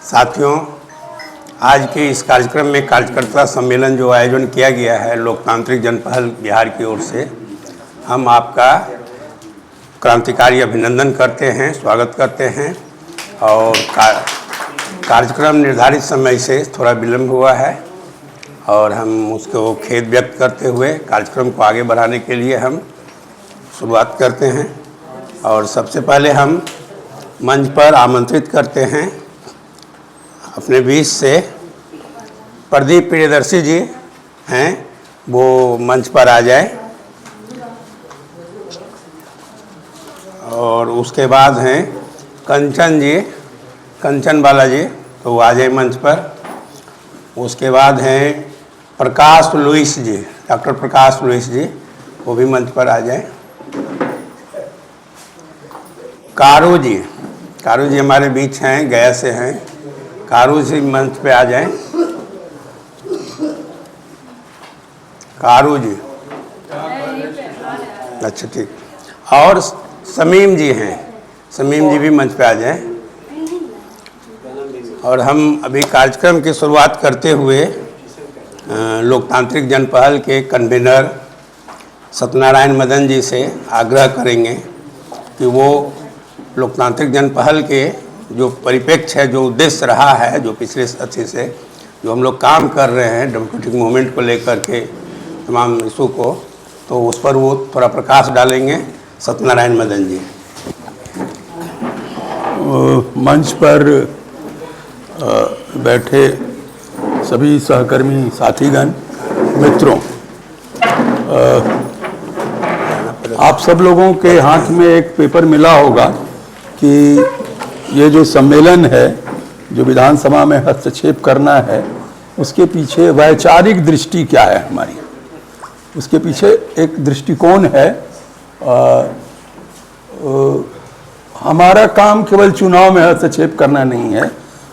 साथियों, आज के इस कार्यक्रम में कार्यकर्ता सम्मेलन जो आयोजन किया गया है लोकतांत्रिक जनपहल बिहार की ओर से, हम आपका क्रांतिकारी अभिनंदन करते हैं, स्वागत करते हैं। और कार्यक्रम निर्धारित समय से थोड़ा विलम्ब हुआ है और हम उसको खेद व्यक्त करते हुए कार्यक्रम को आगे बढ़ाने के लिए हम शुरुआत करते हैं। और सबसे पहले हम मंच पर आमंत्रित करते हैं अपने बीच से प्रदीप प्रियदर्शी जी हैं, वो मंच पर आ जाए। और उसके बाद हैं कंचन जी, कंचन बाला जी, तो वो आ जाए मंच पर। उसके बाद हैं प्रकाश लुइस जी, डॉक्टर प्रकाश लुइस जी, वो भी मंच पर आ जाए। कारू जी, कारू जी हमारे बीच हैं, गया से हैं, कारू जी मंच पे आ जाएं। कारू जी, अच्छा ठीक। और समीम जी हैं, समीम जी भी मंच पे आ जाएं। और हम अभी कार्यक्रम की शुरुआत करते हुए लोकतांत्रिक जनपहल के कन्वीनर सत्यनारायण मदन जी से आग्रह करेंगे कि वो लोकतांत्रिक जनपहल के जो परिप्रेक्ष्य है, जो उद्देश्य रहा है, जो पिछले साथी से जो हम लोग काम कर रहे हैं डेमोक्रेटिक मूवमेंट को लेकर के तमाम इशू को, तो उस पर वो थोड़ा प्रकाश डालेंगे। सत्यनारायण मदन जी। मंच पर बैठे सभी सहकर्मी साथीगण, मित्रों, आप सब लोगों के हाथ में एक पेपर मिला होगा कि ये जो सम्मेलन है, जो विधानसभा में हस्तक्षेप करना है, उसके पीछे वैचारिक दृष्टि क्या है हमारी, उसके पीछे एक दृष्टिकोण है। हमारा काम केवल चुनाव में हस्तक्षेप करना नहीं है,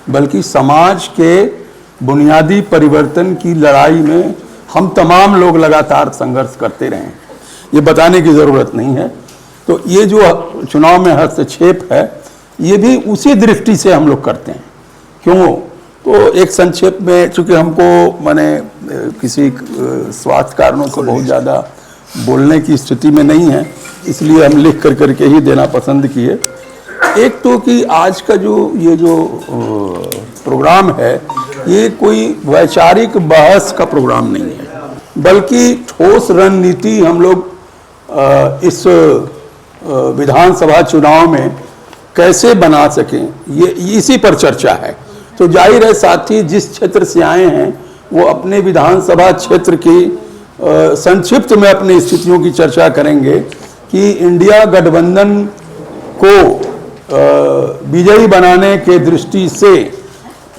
बल्कि समाज के बुनियादी परिवर्तन की लड़ाई में हम तमाम लोग लगातार संघर्ष करते रहे हैं, ये बताने की ज़रूरत नहीं है। तो ये जो चुनाव में हस्तक्षेप है, ये भी उसी दृष्टि से हम लोग करते हैं। क्यों? तो एक संक्षेप में, चूँकि हमको माने किसी स्वास्थ्य कारणों से बहुत ज़्यादा बोलने की स्थिति में नहीं है, इसलिए हम लिख कर करके ही देना पसंद किए। एक तो कि आज का ये जो प्रोग्राम है, ये कोई वैचारिक बहस का प्रोग्राम नहीं है, बल्कि ठोस रणनीति हम लोग इस विधानसभा चुनाव में कैसे बना सकें, ये इसी पर चर्चा है। तो जाहिर है साथी जिस क्षेत्र से आए हैं वो अपने विधानसभा क्षेत्र की संक्षिप्त में अपनी स्थितियों की चर्चा करेंगे कि इंडिया गठबंधन को विजयी बनाने के दृष्टि से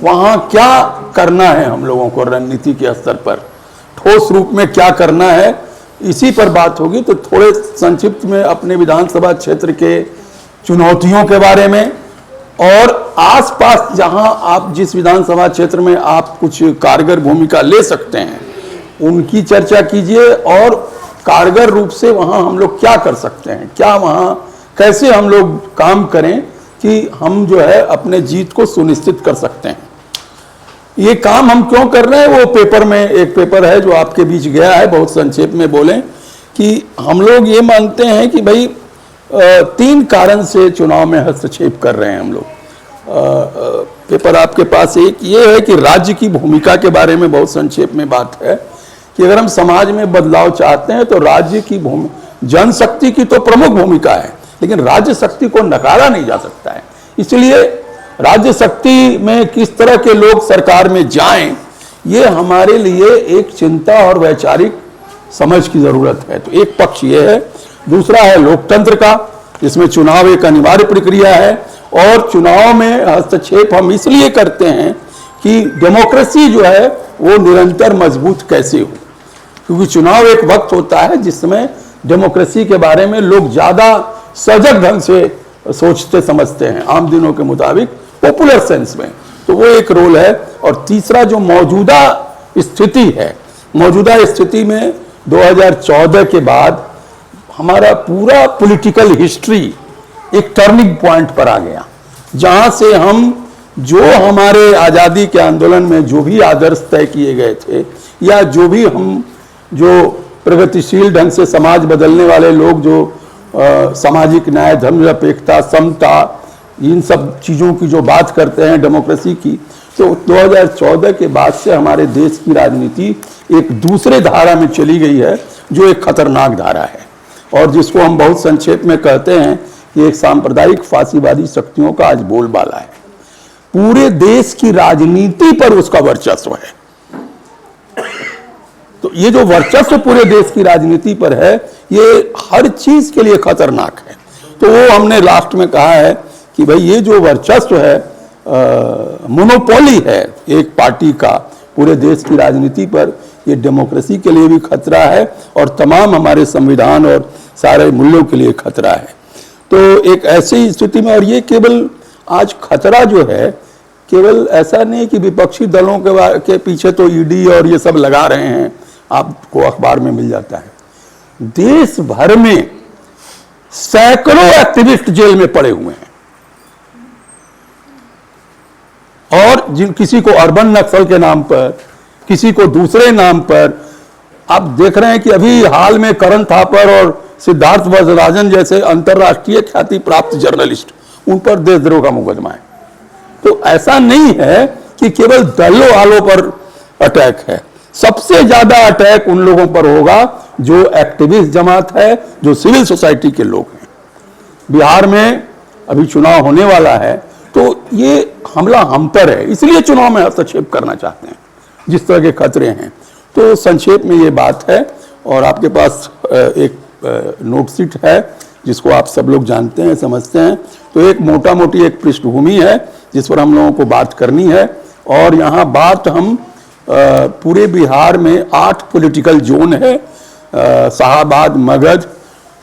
वहाँ क्या करना है, हम लोगों को रणनीति के स्तर पर ठोस रूप में क्या करना है, इसी पर बात होगी। तो थोड़े संक्षिप्त में अपने विधानसभा क्षेत्र के चुनौतियों के बारे में और आसपास जहां आप जिस विधानसभा क्षेत्र में आप कुछ कारगर भूमिका ले सकते हैं, उनकी चर्चा कीजिए। और कारगर रूप से वहां हम लोग क्या कर सकते हैं, क्या वहां कैसे हम लोग काम करें कि हम जो है अपने जीत को सुनिश्चित कर सकते हैं। ये काम हम क्यों कर रहे हैं, वो पेपर में एक पेपर है जो आपके बीच गया है, बहुत संक्षेप में बोलें कि हम लोग ये मानते हैं कि भाई 3 कारण से चुनाव में हस्तक्षेप कर रहे हैं हम लोग। पेपर आपके पास एक ये है कि राज्य की भूमिका के बारे में बहुत संक्षेप में बात है कि अगर हम समाज में बदलाव चाहते हैं तो राज्य की जनशक्ति की तो प्रमुख भूमिका है, लेकिन राज्य शक्ति को नकारा नहीं जा सकता है। इसलिए राज्य शक्ति में किस तरह के लोग सरकार में जाएं, ये हमारे लिए एक चिंता और वैचारिक समझ की जरूरत है। तो एक पक्ष ये है। दूसरा है लोकतंत्र का, जिसमें चुनाव एक अनिवार्य प्रक्रिया है और चुनाव में हस्तक्षेप हम इसलिए करते हैं कि डेमोक्रेसी जो है वो निरंतर मजबूत कैसे हो, क्योंकि चुनाव एक वक्त होता है जिसमें डेमोक्रेसी के बारे में लोग ज़्यादा सजग ढंग से सोचते समझते हैं, आम दिनों के मुताबिक पॉपुलर सेंस में। तो वो एक रोल है। और तीसरा जो मौजूदा स्थिति है, मौजूदा स्थिति में 2014 के बाद हमारा पूरा पॉलिटिकल हिस्ट्री एक टर्निंग पॉइंट पर आ गया, जहां से हम जो हमारे आज़ादी के आंदोलन में जो भी आदर्श तय किए गए थे, या जो भी हम जो प्रगतिशील ढंग से समाज बदलने वाले लोग जो सामाजिक न्याय, धर्मनिरपेक्षता, समता, इन सब चीज़ों की जो बात करते हैं, डेमोक्रेसी की, तो 2014 के बाद से हमारे देश की राजनीति एक दूसरे धारा में चली गई है, जो एक खतरनाक धारा है, और जिसको हम बहुत संक्षेप में कहते हैं कि एक सांप्रदायिक फांसीवादी शक्तियों का आज बोलबाला है। पूरे देश की राजनीति पर उसका वर्चस्व है। तो ये जो वर्चस्व पूरे देश की राजनीति पर है, ये हर चीज के लिए खतरनाक है। तो वो हमने लास्ट में कहा है कि भाई ये जो वर्चस्व है, मोनोपोली है एक पार्टी का पूरे देश की राजनीति पर, ये डेमोक्रेसी के लिए भी खतरा है और तमाम हमारे संविधान और सारे मूल्यों के लिए खतरा है। तो एक ऐसी स्थिति में, और ये केवल आज खतरा जो है, केवल ऐसा नहीं कि विपक्षी दलों के पीछे तो ईडी और ये सब लगा रहे हैं, आपको अखबार में मिल जाता है, देश भर में सैकड़ों एक्टिविस्ट जेल में पड़े हुए हैं, और जिन किसी को अर्बन नक्सल के नाम पर, किसी को दूसरे नाम पर। आप देख रहे हैं कि अभी हाल में करण थापर और सिद्धार्थ वरदराजन जैसे अंतर्राष्ट्रीय ख्याति प्राप्त जर्नलिस्ट, उन पर देशद्रोह का मुकदमा है। तो ऐसा नहीं है कि केवल दलों वालों पर अटैक है, सबसे ज्यादा अटैक उन लोगों पर होगा जो एक्टिविस्ट जमात है, जो सिविल सोसाइटी के लोग हैं। बिहार में अभी चुनाव होने वाला है, तो ये हमला हम पर है, इसलिए चुनाव में हस्तक्षेप करना चाहते हैं, जिस तरह के खतरे हैं। तो संक्षेप में ये बात है, और आपके पास एक नोटशीट है जिसको आप सब लोग जानते हैं, समझते हैं। तो एक मोटा मोटी एक पृष्ठभूमि है जिस पर हम लोगों को बात करनी है, और यहाँ बात हम पूरे बिहार में 8 पॉलिटिकल जोन है, शाहाबाद, मगध,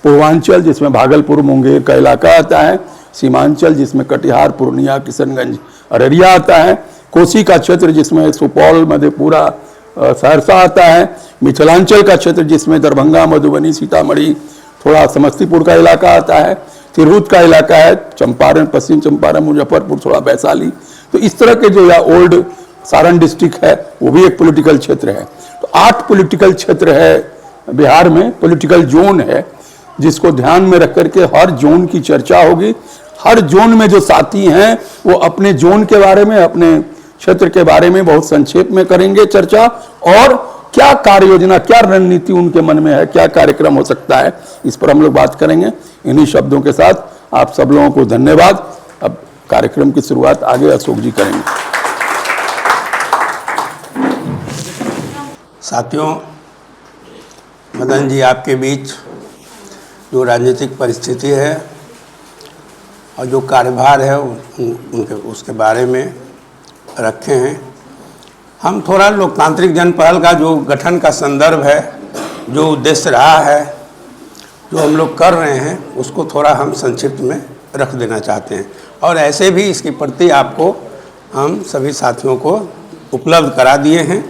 पूर्वांचल जिसमें भागलपुर मुंगेर का इलाका आता है, सीमांचल जिसमें कटिहार, पूर्णिया, किशनगंज, अररिया आता है, कोसी का क्षेत्र जिसमें सुपौल, मधेपुरा, सहरसा आता है, मिथिलांचल का क्षेत्र जिसमें दरभंगा, मधुबनी, सीतामढ़ी, थोड़ा समस्तीपुर का इलाका आता है, तिरहुत का इलाका है, चंपारण, पश्चिम चंपारण, मुजफ्फरपुर, थोड़ा वैशाली। तो इस तरह के जो या ओल्ड सारण डिस्ट्रिक्ट है, वो भी एक पॉलिटिकल क्षेत्र है। तो 8 पॉलिटिकल क्षेत्र है बिहार में, पॉलिटिकल जोन है, जिसको ध्यान में रख करके हर जोन की चर्चा होगी। हर जोन में जो साथी हैं वो अपने जोन के बारे में, अपने क्षेत्र के बारे में बहुत संक्षेप में करेंगे चर्चा, और क्या कार्य योजना, क्या रणनीति उनके मन में है, क्या कार्यक्रम हो सकता है, इस पर हम लोग बात करेंगे। इन्हीं शब्दों के साथ आप सब लोगों को धन्यवाद। अब कार्यक्रम की शुरुआत आगे अशोक जी करेंगे। साथियों, मदन जी आपके बीच जो राजनीतिक परिस्थिति है और जो कार्यभार है उनके उसके बारे में रखे हैं। हम थोड़ा लोकतांत्रिक जन पहल का जो गठन का संदर्भ है, जो उद्देश्य रहा है, जो हम लोग कर रहे हैं, उसको थोड़ा हम संक्षिप्त में रख देना चाहते हैं, और ऐसे भी इसकी प्रति आपको हम सभी साथियों को उपलब्ध करा दिए हैं,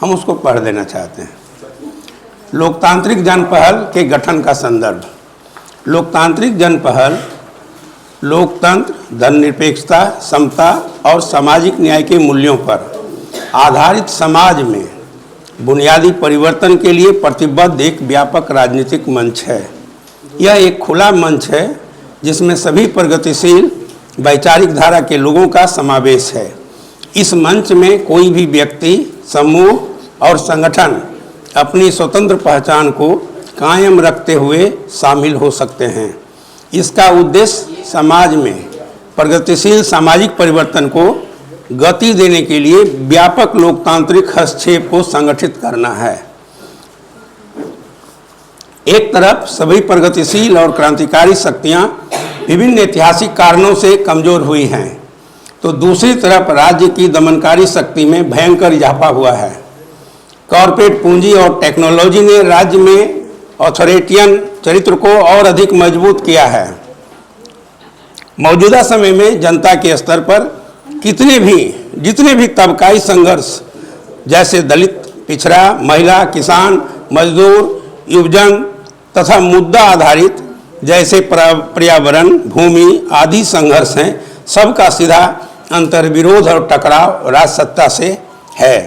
हम उसको पढ़ देना चाहते हैं। लोकतांत्रिक जन पहल के गठन का संदर्भ। लोकतांत्रिक जन पहल लोकतंत्र, धर्मनिरपेक्षता, समता और सामाजिक न्याय के मूल्यों पर आधारित समाज में बुनियादी परिवर्तन के लिए प्रतिबद्ध एक व्यापक राजनीतिक मंच है। यह एक खुला मंच है जिसमें सभी प्रगतिशील वैचारिक धारा के लोगों का समावेश है। इस मंच में कोई भी व्यक्ति, समूह और संगठन अपनी स्वतंत्र पहचान को कायम रखते हुए शामिल हो सकते हैं। इसका उद्देश्य समाज में प्रगतिशील सामाजिक परिवर्तन को गति देने के लिए व्यापक लोकतांत्रिक हस्तक्षेप को संगठित करना है। एक तरफ सभी प्रगतिशील और क्रांतिकारी शक्तियां विभिन्न ऐतिहासिक कारणों से कमजोर हुई हैं, तो दूसरी तरफ राज्य की दमनकारी शक्ति में भयंकर इजाफा हुआ है। कॉरपोरेट पूंजी और टेक्नोलॉजी ने राज्य में ऑथोरिटेरियन चरित्र को और अधिक मजबूत किया है। मौजूदा समय में जनता के स्तर पर जितने भी तबकाई संघर्ष, जैसे दलित, पिछड़ा, महिला, किसान, मजदूर, युवजन तथा मुद्दा आधारित जैसे पर्यावरण, भूमि आदि संघर्ष हैं, सबका सीधा अंतर्विरोध और टकराव राज सत्ता से है।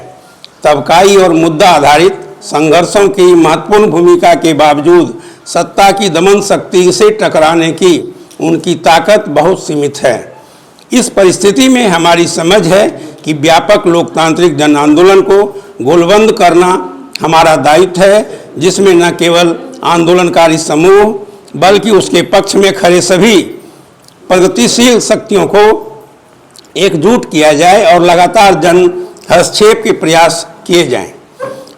तबकाई और मुद्दा आधारित संघर्षों की महत्वपूर्ण भूमिका के बावजूद सत्ता की दमन शक्ति से टकराने की उनकी ताकत बहुत सीमित है। इस परिस्थिति में हमारी समझ है कि व्यापक लोकतांत्रिक जन आंदोलन को गोलबंद करना हमारा दायित्व है, जिसमें न केवल आंदोलनकारी समूह बल्कि उसके पक्ष में खड़े सभी प्रगतिशील शक्तियों को एकजुट किया जाए और लगातार जन हस्तक्षेप के प्रयास किए जाएं।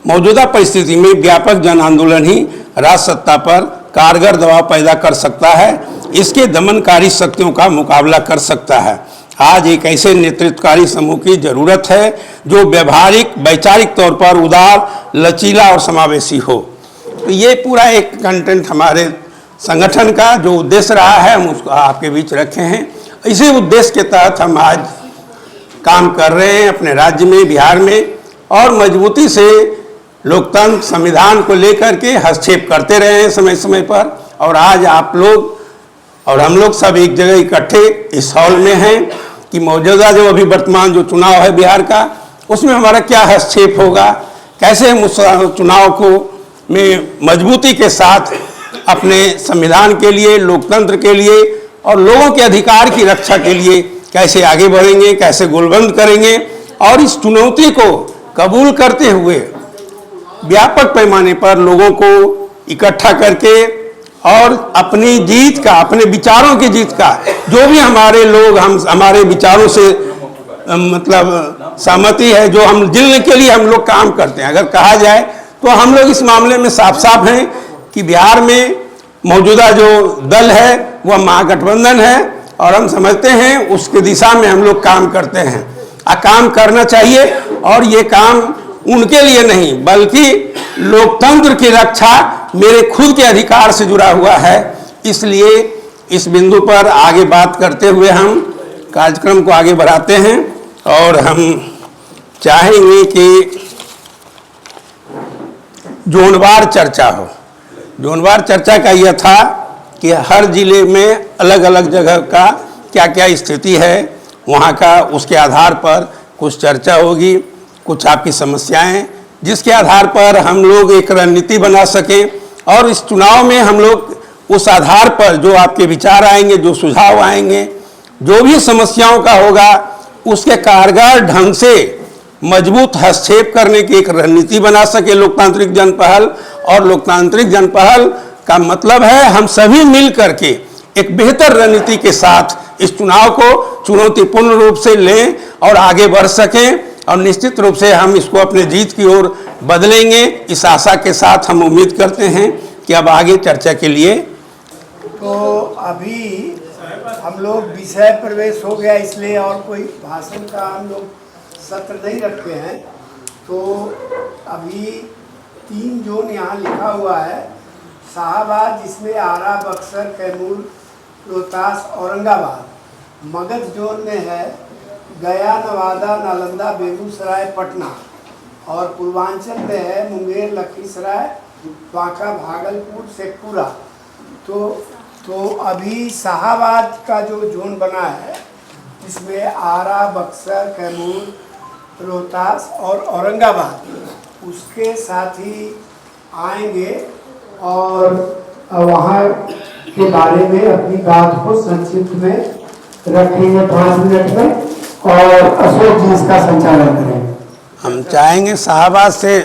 मौजूदा परिस्थिति में व्यापक जन आंदोलन ही राज सत्ता पर कारगर दबाव पैदा कर सकता है, इसके दमनकारी शक्तियों का मुकाबला कर सकता है। आज एक ऐसे नेतृत्वकारी समूह की जरूरत है जो व्यवहारिक वैचारिक तौर पर उदार, लचीला और समावेशी हो। तो ये पूरा एक कंटेंट हमारे संगठन का जो उद्देश्य रहा है हम उसको आपके बीच रखे हैं। इसी उद्देश्य के तहत हम आज काम कर रहे हैं अपने राज्य में, बिहार में, और मजबूती से लोकतंत्र संविधान को लेकर के हस्तक्षेप करते रहे हैं समय समय पर। और आज आप लोग और हम लोग सब एक जगह इकट्ठे इस हॉल में हैं कि मौजूदा जो अभी वर्तमान जो चुनाव है बिहार का, उसमें हमारा क्या हस्तक्षेप होगा, कैसे हम उस चुनाव को में मजबूती के साथ अपने संविधान के लिए, लोकतंत्र के लिए और लोगों के अधिकार की रक्षा के लिए कैसे आगे बढ़ेंगे, कैसे गोलबंद करेंगे, और इस चुनौती को कबूल करते हुए व्यापक पैमाने पर लोगों को इकट्ठा करके और अपनी जीत का, अपने विचारों की जीत का, जो भी हमारे लोग हमारे विचारों से मतलब सहमति है, जो हम दिल के लिए हम लोग काम करते हैं, अगर कहा जाए तो हम लोग इस मामले में साफ साफ हैं कि बिहार में मौजूदा जो दल है वह महागठबंधन है और हम समझते हैं उसके दिशा में हम लोग काम करते हैं। काम करना चाहिए और ये काम उनके लिए नहीं बल्कि लोकतंत्र की रक्षा मेरे खुद के अधिकार से जुड़ा हुआ है। इसलिए इस बिंदु पर आगे बात करते हुए हम कार्यक्रम को आगे बढ़ाते हैं और हम चाहेंगे कि जोनवार चर्चा हो। जोनवार चर्चा का यह था कि हर जिले में अलग अलग जगह का क्या क्या स्थिति है वहाँ का, उसके आधार पर कुछ चर्चा होगी, कुछ आपकी समस्याएं, जिसके आधार पर हम लोग एक रणनीति बना सकें और इस चुनाव में हम लोग उस आधार पर जो आपके विचार आएंगे, जो सुझाव आएंगे, जो भी समस्याओं का होगा उसके कारगर ढंग से मजबूत हस्तक्षेप करने की एक रणनीति बना सके लोकतांत्रिक जनपहल। और लोकतांत्रिक जनपहल का मतलब है हम सभी मिल करके एक बेहतर रणनीति के साथ इस चुनाव को चुनौतीपूर्ण रूप से लें और आगे बढ़ सकें और निश्चित रूप से हम इसको अपने जीत की ओर बदलेंगे। इस आशा के साथ हम उम्मीद करते हैं कि अब आगे चर्चा के लिए तो अभी हम लोग विषय प्रवेश हो गया, इसलिए और कोई भाषण का हम लोग सत्र नहीं रखते हैं। तो अभी 3 जोन यहाँ लिखा हुआ है, शाहबाद जिसमें आरा, बक्सर, कैमूर, रोहतास, औरंगाबाद। मगध जोन में है गया, नवादा, नालंदा, बेगूसराय, पटना। और पूर्वांचल में है मुंगेर, लखीसराय, बांका, भागलपुर, शेखपुरा। तो अभी शाहबाद का जो जोन बना है इसमें आरा, बक्सर, कैमूर, रोहतास और औरंगाबाद उसके साथ ही आएंगे और वहाँ के बारे में अपनी बात को संक्षिप्त में रखेंगे 5 मिनट में और अशोक जी इसका संचालन करेंगे। हम चाहेंगे शाहबाद से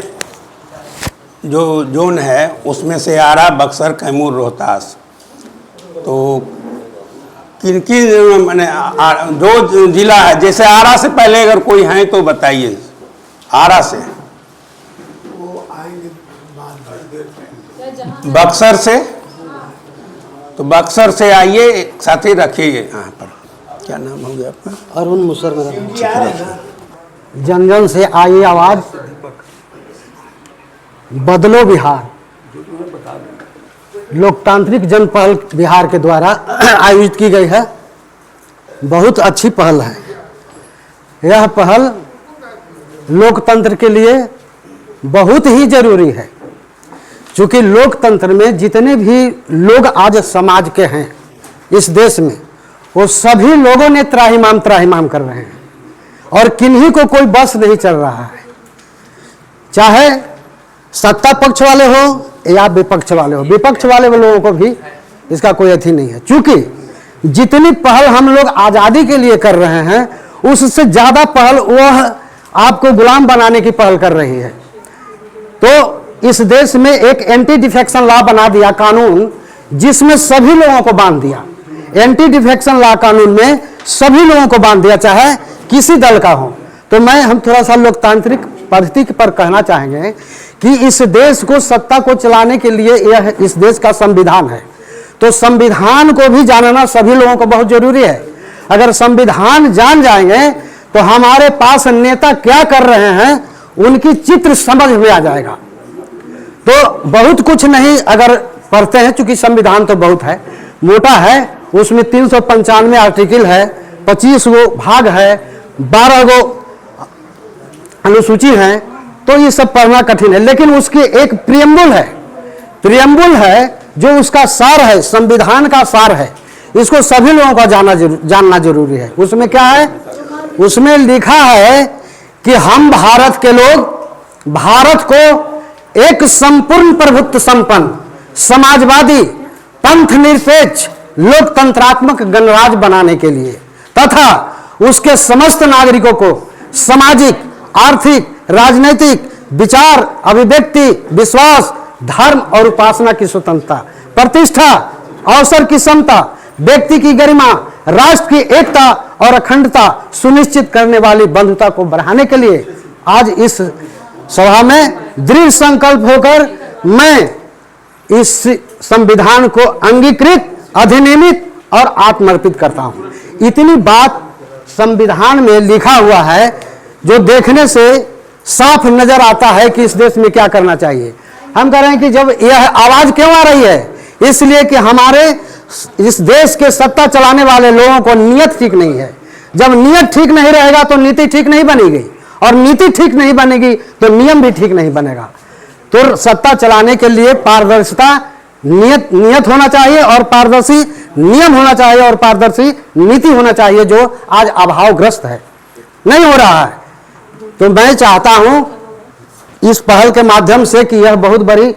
जो जोन है उसमें से आरा, बक्सर, कैमूर, रोहतास, तो किन किन मैंने जो जिला है, जैसे आरा से पहले अगर कोई है तो बताइए। आरा से, वो आएंगे बक्सर से, तो बक्सर से आइए, एक साथी रखिए यहाँ पर। क्या नाम हो गया आपका? अरुण मुसर मेरा। जी आ रहे हैं ना? जन जन से आई आवाज, बदलो बिहार। लोकतांत्रिक जन पहल बिहार के द्वारा आयोजित की गई है। बहुत अच्छी पहल है। यह पहल लोकतंत्र के लिए बहुत ही जरूरी है, क्योंकि लोकतंत्र में जितने भी लोग आज समाज के हैं इस देश में, वो सभी लोगों ने त्राहिमाम त्राहिमाम कर रहे हैं और किन्हीं को कोई बस नहीं चल रहा है, चाहे सत्ता पक्ष वाले हो या विपक्ष वाले हो। विपक्ष वाले लोगों को भी इसका कोई अथी नहीं है, क्योंकि जितनी पहल हम लोग आज़ादी के लिए कर रहे हैं उससे ज़्यादा पहल वह आपको गुलाम बनाने की पहल कर रही है। तो इस देश में एक एंटी डिफेक्शन लॉ बना दिया, कानून, जिसमें सभी लोगों को बांध दिया। एंटी डिफेक्शन लॉ कानून में सभी लोगों को बांध दिया, चाहे किसी दल का हो। तो हम थोड़ा सा लोकतांत्रिक पद्धति पर कहना चाहेंगे कि इस देश को, सत्ता को चलाने के लिए यह इस देश का संविधान है। तो संविधान को भी जानना सभी लोगों को बहुत जरूरी है। अगर संविधान जान जाएंगे तो हमारे पास नेता क्या कर रहे हैं उनकी चित्र समझ में आ जाएगा। तो बहुत कुछ नहीं अगर पढ़ते हैं, चूंकि संविधान तो बहुत है, मोटा है, उसमें 395 आर्टिकल है, 25 गो भाग है, 12 गो अनुसूची है, तो ये सब पढ़ना कठिन है। लेकिन उसकी एक प्रियम्बुल है जो उसका सार है, संविधान का सार है। इसको सभी लोगों का जानना जरूरी है। उसमें क्या है? उसमें लिखा है कि हम भारत के लोग भारत को एक संपूर्ण प्रभुत्व संपन्न, समाजवादी, पंथ निरपेक्ष, लोकतंत्रात्मक गणराज्य बनाने के लिए तथा उसके समस्त नागरिकों को सामाजिक, आर्थिक, राजनीतिक, विचार, अभिव्यक्ति, विश्वास, धर्म और उपासना की स्वतंत्रता, प्रतिष्ठा, अवसर की समता, व्यक्ति की गरिमा, राष्ट्र की एकता और अखंडता सुनिश्चित करने वाली बंधुता को बढ़ाने के लिए आज इस सभा में दृढ़ संकल्प होकर मैं इस संविधान को अंगीकृत, अधिनियमित और आत्मर्पित करता हूं। इतनी बात संविधान में लिखा हुआ है जो देखने से साफ नजर आता है कि इस देश में क्या करना चाहिए। हम कह रहे हैं कि जब यह आवाज क्यों आ रही है, इसलिए कि हमारे इस देश के सत्ता चलाने वाले लोगों को नियत ठीक नहीं है। जब नियत ठीक नहीं रहेगा तो नीति ठीक नहीं बनेगी, और नीति ठीक नहीं बनेगी तो नियम भी ठीक नहीं बनेगा। तो सत्ता चलाने के लिए पारदर्शिता, नियत होना चाहिए और पारदर्शी नियम होना चाहिए और पारदर्शी नीति होना चाहिए, जो आज अभावग्रस्त है, नहीं हो रहा है। तो मैं चाहता हूं इस पहल के माध्यम से कि यह बहुत बड़ी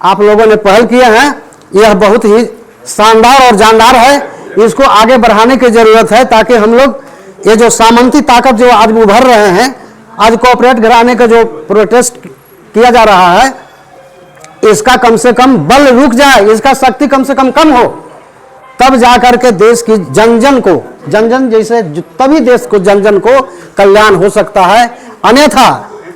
आप लोगों ने पहल किए हैं, यह बहुत ही शानदार और जानदार है। इसको आगे बढ़ाने की जरूरत है ताकि हम लोग ये जो सामंती ताकत जो आज उभर रहे हैं, आज कॉर्पोरेट घराने का जो प्रोटेस्ट किया जा रहा है, इसका कम से कम बल रुक जाए, इसका शक्ति कम से कम हो, तब जाकर के देश की जन जैसे तभी देश को जन को कल्याण हो सकता है। अन्यथा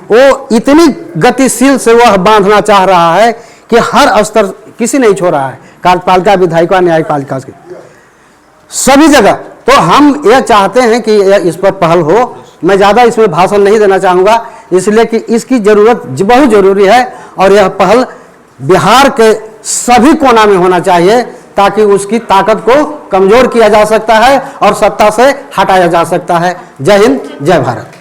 वो इतनी गतिशील से वह बांधना चाह रहा है कि हर स्तर किसी नहीं छोड़ रहा है, कार्यपालिका, विधायिका, न्यायपालिका के सभी जगह। तो हम यह चाहते हैं कि इस पर पहल हो। मैं ज़्यादा इसमें भाषण नहीं देना चाहूँगा, इसलिए कि इसकी ज़रूरत बहुत ज़रूरी है और यह पहल बिहार के सभी कोना में होना चाहिए ताकि उसकी ताकत को कमज़ोर किया जा सकता है और सत्ता से हटाया जा सकता है। जय हिंद, जय भारत।